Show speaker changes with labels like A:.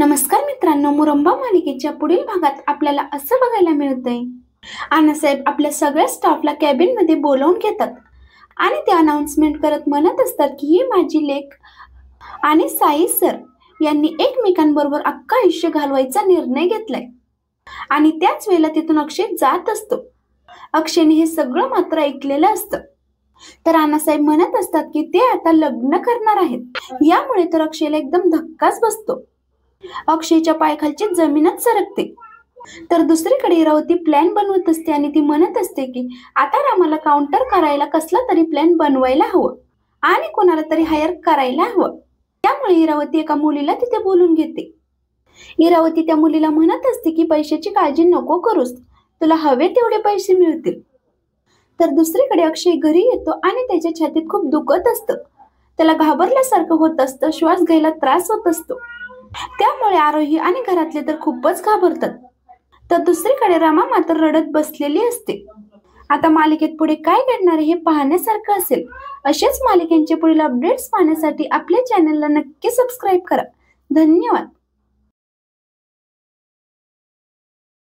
A: नमस्कार मित्रांनो, मुरंबा मालिकेच्या पुढील भागात आपल्याला असं बघायला मिळतंय, अण्णासाहेब आपल्या सगळ्या स्टाफला कॅबिन मध्ये बोलावून घेतात आणि ते अनाउन्समेंट करत म्हणत असतात की ही माझी लेक आणि साई सर यांनी एकमेकांबरोबर अख्खं आयुष्य घालवायचा निर्णय घेतलाय. आणि त्याच वेळेला तिथून अक्षय जात असतो. अक्षयने हे सगळं मात्र ऐकलेलं असतं. तर अण्णासाहेब म्हणत असतात की ते आता लग्न करणार आहेत. यामुळे तर अक्षयला एकदम धक्काच बसतो. अक्षयच्या पायाखालची जमीनच सरकते. तर दुसरीकडे इरावती प्लॅन बनवत असते आणि ती म्हणत असते की आता रामाला काउंटर करायला कसला तरी प्लॅन बनवायला हवं आणि कोणाला तरी हायर करायला हवं. त्यामुळे इरावती एका मुलीला तिथे बोलून घेते. इरावती त्या मुलीला म्हणत असते की पैशाची काळजी नको करूस, तुला हवे तेवढे पैसे मिळतील. तर दुसरीकडे अक्षय घरी येतो आणि त्याच्या छातीत खूप दुखत असतं. त्याला घाबरल्यासारखं होत असतं, श्वास घ्यायला त्रास होत असतो. त्यामुळे आरोही आणि घरातले तर खूपच घाबरतात. तर दुसरीकडे रमा मात्र रडत बसलेली असते. आता मालिकेत पुढे काय घडणार हे पाहण्यासारखं असेल. असेच मालिकेचे पुढील अपडेट्स पाहण्यासाठी आपल्या चॅनलला नक्की सबस्क्राईब करा. धन्यवाद.